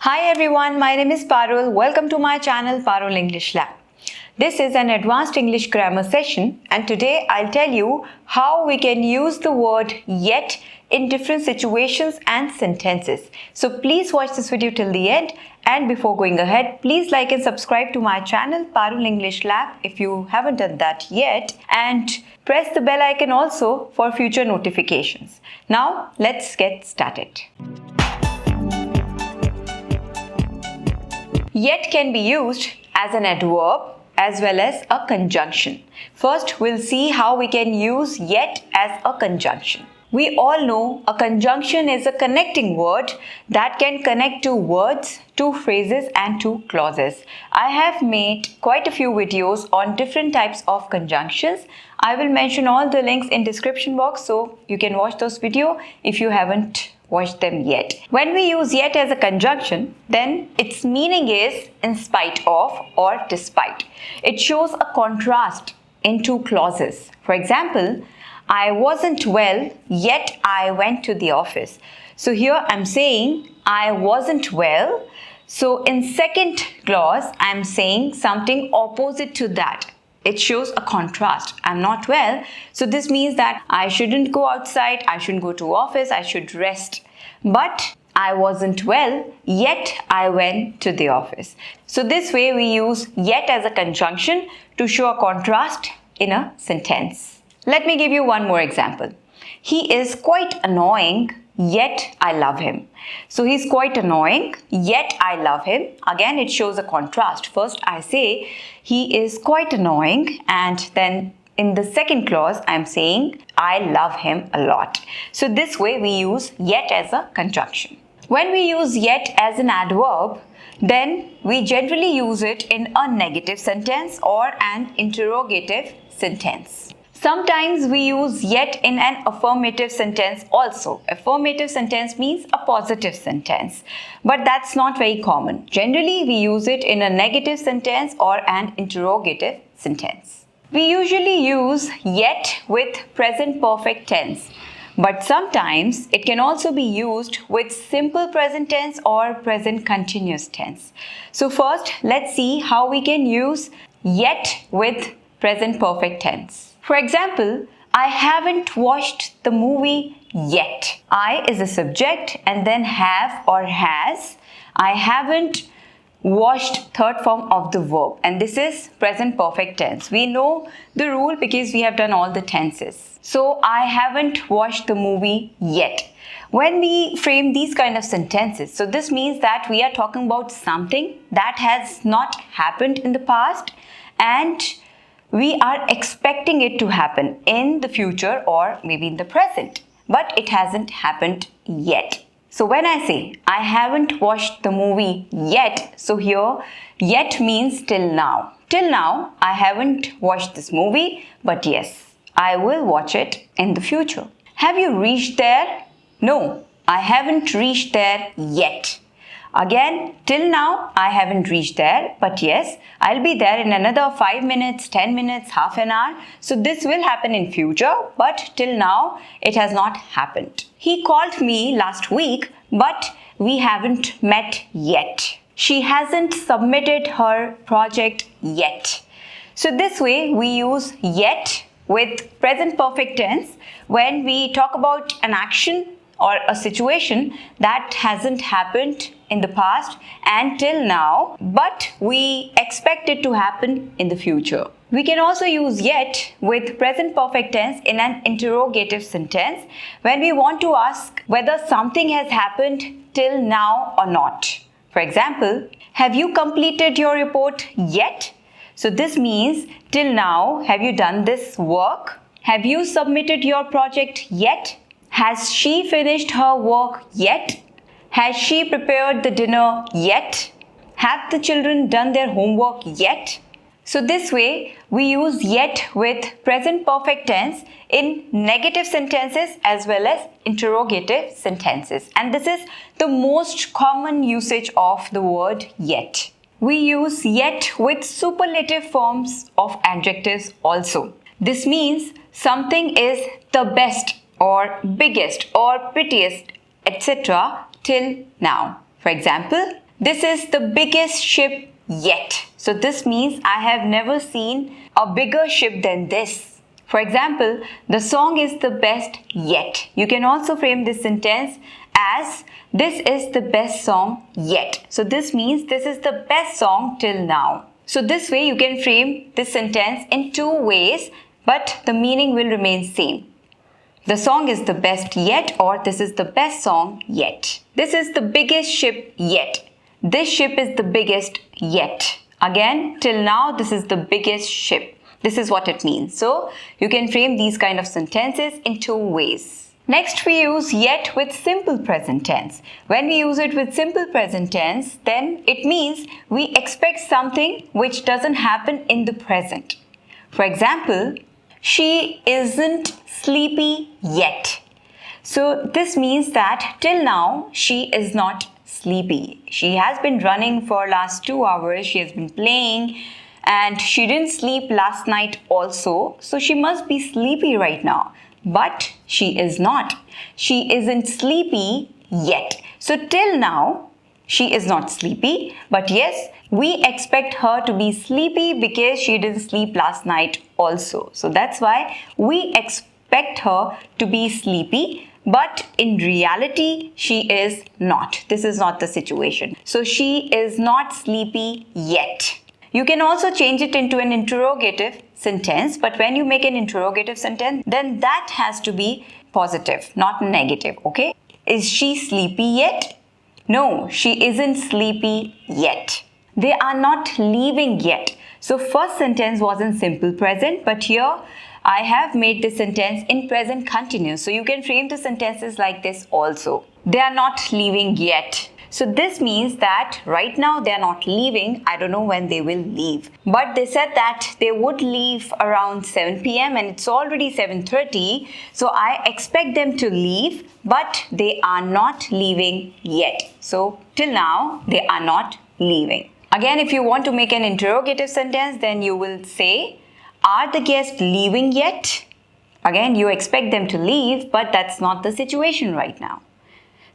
Hi everyone, my name is Parul. Welcome to my channel Parul English Lab. This is an advanced English grammar session and today I'll tell you how we can use the word yet in different situations and sentences. So please watch this video till the end, and before going ahead, please like and subscribe to my channel Parul English Lab if you haven't done that yet, and press the bell icon also for future notifications. Now let's get started. Yet can be used as an adverb as well as a conjunction. First, we'll see how we can use yet as a conjunction. We all know a conjunction is a connecting word that can connect two words, two phrases and two clauses. I have made quite a few videos on different types of conjunctions. I will mention all the links in description box so you can watch those videos if you haven't watched them yet. When we use yet as a conjunction, then its meaning is in spite of or despite. It shows a contrast in two clauses. For example, I wasn't well, yet I went to the office. So here I'm saying I wasn't well. So in second clause, I'm saying something opposite to that. It shows a contrast. I'm not well. So this means that I shouldn't go outside, I shouldn't go to office, I should rest. But I wasn't well, yet I went to the office. So this way we use yet as a conjunction to show a contrast in a sentence. Let me give you one more example. He is quite annoying, yet I love him. So he's quite annoying, yet I love him. Again, it shows a contrast. First, I say he is quite annoying, and then in the second clause, I'm saying I love him a lot. So this way we use yet as a conjunction. When we use yet as an adverb, then we generally use it in a negative sentence or an interrogative sentence. Sometimes we use yet in an affirmative sentence also. Affirmative sentence means a positive sentence, but that's not very common. Generally, we use it in a negative sentence or an interrogative sentence. We usually use yet with present perfect tense, but sometimes it can also be used with simple present tense or present continuous tense. So first, let's see how we can use yet with present perfect tense. For example, I haven't watched the movie yet. I is a subject and then have or has. I haven't watched, third form of the verb, and this is present perfect tense. We know the rule because we have done all the tenses. So I haven't watched the movie yet. When we frame these kind of sentences, so this means that we are talking about something that has not happened in the past and we are expecting it to happen in the future or maybe in the present, but it hasn't happened yet. So when I say I haven't watched the movie yet, so here yet means till now. Till now, I haven't watched this movie, but yes, I will watch it in the future. Have you reached there? No, I haven't reached there yet. Again, till now, I haven't reached there, but yes, I'll be there in another 5 minutes, 10 minutes, half an hour. So this will happen in future, but till now, it has not happened. He called me last week, but we haven't met yet. She hasn't submitted her project yet. So this way, we use yet with present perfect tense when we talk about an action or a situation that hasn't happened in the past and till now, but we expect it to happen in the future. We can also use yet with present perfect tense in an interrogative sentence when we want to ask whether something has happened till now or not. For example, have you completed your report yet? So this means till now, have you done this work? Have you submitted your project yet? Has she finished her work yet? Has she prepared the dinner yet? Have the children done their homework yet? So this way, we use yet with present perfect tense in negative sentences as well as interrogative sentences. And this is the most common usage of the word yet. We use yet with superlative forms of adjectives also. This means something is the best or biggest or prettiest, etc. till now. For example, This is the biggest ship yet. So this means I have never seen a bigger ship than this. For example, the song is the best yet. You can also frame this sentence as this is the best song yet. So this means this is the best song till now. So this way you can frame this sentence in two ways, but the meaning will remain same. The song is the best yet, or this is the best song yet. This is the biggest ship yet. This ship is the biggest yet. Again, till now, this is the biggest ship. This is what it means. So you can frame these kind of sentences in two ways. Next, we use yet with simple present tense. When we use it with simple present tense, then it means we expect something which doesn't happen in the present. For example, she isn't sleepy yet. So this means that till now she is not sleepy. She has been running for last 2 hours. She has been playing and she didn't sleep last night also. So she must be sleepy right now. But she is not. She isn't sleepy yet. So till now she is not sleepy. But yes, we expect her to be sleepy because she didn't sleep last night also. So that's why we expect her to be sleepy, but in reality, she is not. This is not the situation. So she is not sleepy yet. You can also change it into an interrogative sentence, but when you make an interrogative sentence, then that has to be positive, not negative, okay? Is she sleepy yet? No, she isn't sleepy yet. They are not leaving yet. So first sentence was in simple present, but here I have made this sentence in present continuous. So you can frame the sentences like this also. They are not leaving yet. So this means that right now they are not leaving. I don't know when they will leave. But they said that they would leave around 7 p.m. and it's already 7:30. So I expect them to leave, but they are not leaving yet. So till now they are not leaving. Again, if you want to make an interrogative sentence, then you will say, are the guests leaving yet? Again, you expect them to leave, but that's not the situation right now.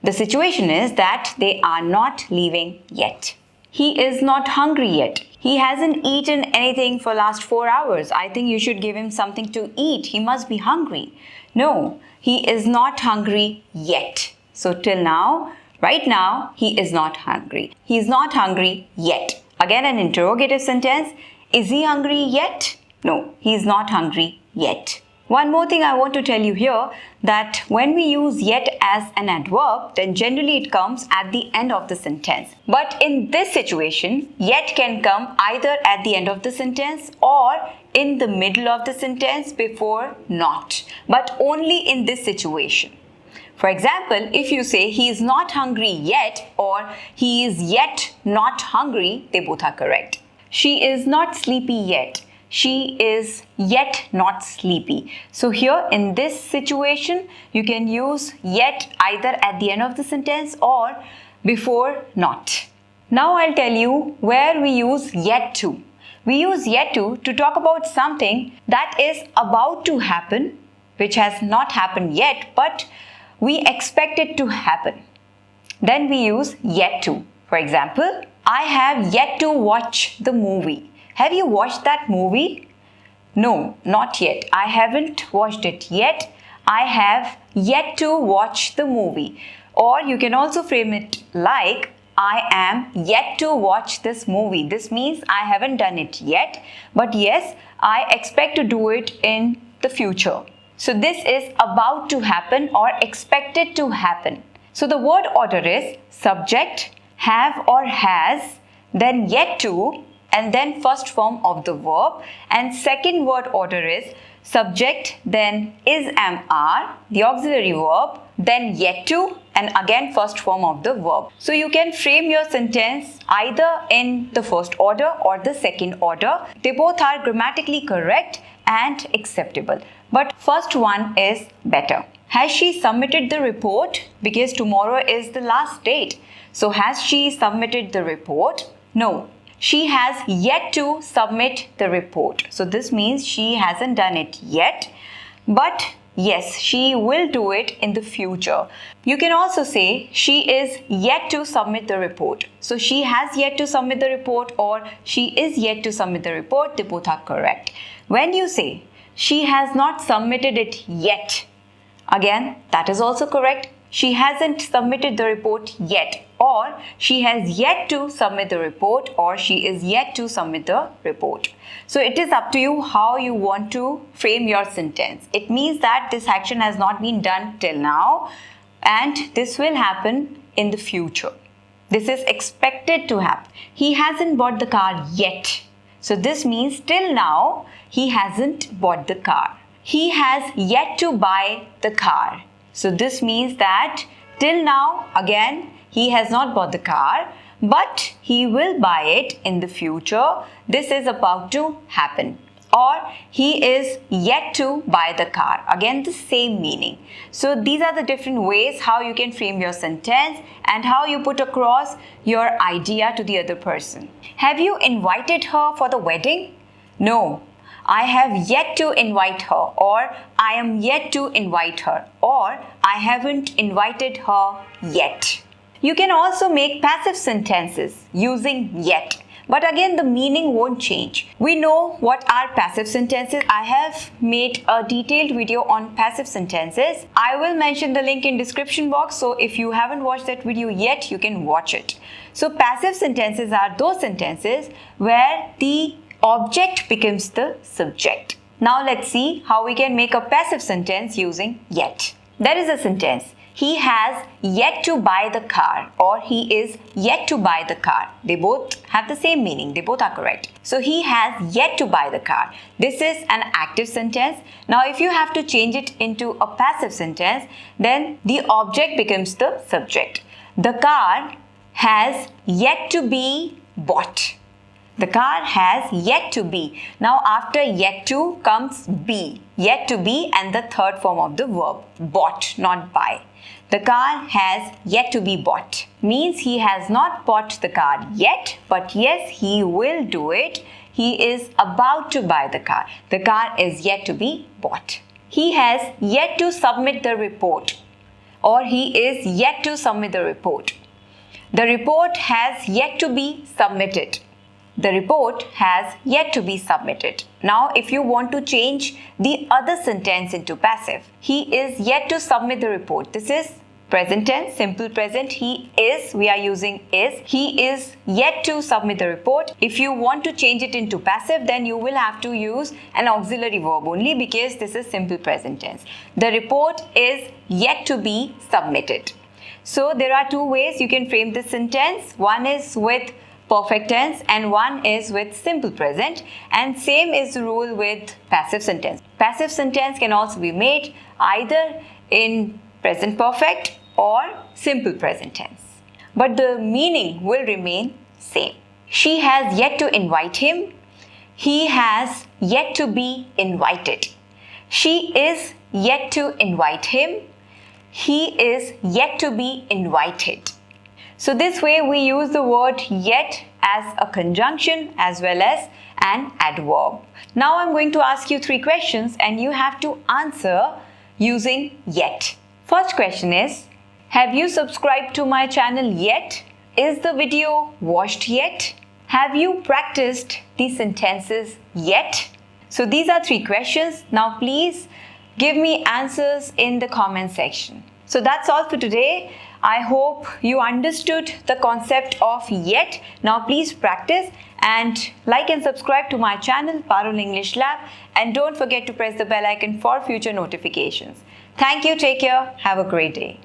The situation is that they are not leaving yet. He is not hungry yet. He hasn't eaten anything for last 4 hours. I think you should give him something to eat. He must be hungry. No, he is not hungry yet. So till now, right now, he is not hungry. He is not hungry yet. Again, an interrogative sentence. Is he hungry yet? No, he is not hungry yet. One more thing I want to tell you here, that when we use yet as an adverb, then generally it comes at the end of the sentence. But in this situation, yet can come either at the end of the sentence or in the middle of the sentence before not, but only in this situation. For example, if you say he is not hungry yet or he is yet not hungry, they both are correct. She is not sleepy yet. She is yet not sleepy. So here in this situation, you can use yet either at the end of the sentence or before not. Now I'll tell you where we use yet to. We use yet to talk about something that is about to happen, which has not happened yet, but we expect it to happen. Then we use yet to. For example, I have yet to watch the movie. Have you watched that movie? No, not yet. I haven't watched it yet. I have yet to watch the movie. Or you can also frame it like, I am yet to watch this movie. This means I haven't done it yet, but yes, I expect to do it in the future. So this is about to happen or expected to happen. So the word order is subject, have or has, then yet to, and then first form of the verb, and second word order is subject, then is, am, are, the auxiliary verb, then yet to, and again first form of the verb. So you can frame your sentence either in the first order or the second order. They both are grammatically correct and acceptable, but first one is better. Has she submitted the report? Because tomorrow is the last date. So has she submitted the report? No. She has yet to submit the report. So this means she hasn't done it yet. But yes, she will do it in the future. You can also say she is yet to submit the report. So she has yet to submit the report or she is yet to submit the report. They both are correct. When you say she has not submitted it yet, again, that is also correct. She hasn't submitted the report yet, or she has yet to submit the report, or she is yet to submit the report. So it is up to you how you want to frame your sentence. It means that this action has not been done till now and this will happen in the future. This is expected to happen. He hasn't bought the car yet. So this means till now he hasn't bought the car. He has yet to buy the car. So this means that till now, again, he has not bought the car, but he will buy it in the future. This is about to happen. Or he is yet to buy the car. Again, the same meaning. So these are the different ways how you can frame your sentence and how you put across your idea to the other person. Have you invited her for the wedding? No. I have yet to invite her, or I am yet to invite her, or I haven't invited her yet. You can also make passive sentences using yet, but again the meaning won't change. We know what are passive sentences. I have made a detailed video on passive sentences. I will mention the link in description box, so if you haven't watched that video yet, you can watch it. So passive sentences are those sentences where the object becomes the subject. Now let's see how we can make a passive sentence using yet. There is a sentence. He has yet to buy the car, or he is yet to buy the car. They both have the same meaning. They both are correct. So he has yet to buy the car. This is an active sentence. Now if you have to change it into a passive sentence, then the object becomes the subject. The car has yet to be bought. The car has yet to be. Now after yet to comes be. Yet to be and the third form of the verb. Bought, not buy. The car has yet to be bought. Means he has not bought the car yet, but yes, he will do it. He is about to buy the car. The car is yet to be bought. He has yet to submit the report, or he is yet to submit the report. The report has yet to be submitted. The report has yet to be submitted. Now, if you want to change the other sentence into passive, he is yet to submit the report. This is present tense, simple present. He is, we are using is. He is yet to submit the report. If you want to change it into passive, then you will have to use an auxiliary verb only, because this is simple present tense. The report is yet to be submitted. So there are two ways you can frame this sentence. One is with perfect tense and one is with simple present, and same is the rule with passive sentence. Passive sentence can also be made either in present perfect or simple present tense, but the meaning will remain same. She has yet to invite him. He has yet to be invited. She is yet to invite him. He is yet to be invited. So this way we use the word yet as a conjunction as well as an adverb. Now I'm going to ask you 3 questions and you have to answer using yet. First question is, have you subscribed to my channel yet? Is the video watched yet? Have you practiced these sentences yet? So these are 3 questions. Now please give me answers in the comment section. So that's all for today. I hope you understood the concept of yet. Now please practice and like and subscribe to my channel Parul English Lab, and don't forget to press the bell icon for future notifications. Thank you, take care, have a great day.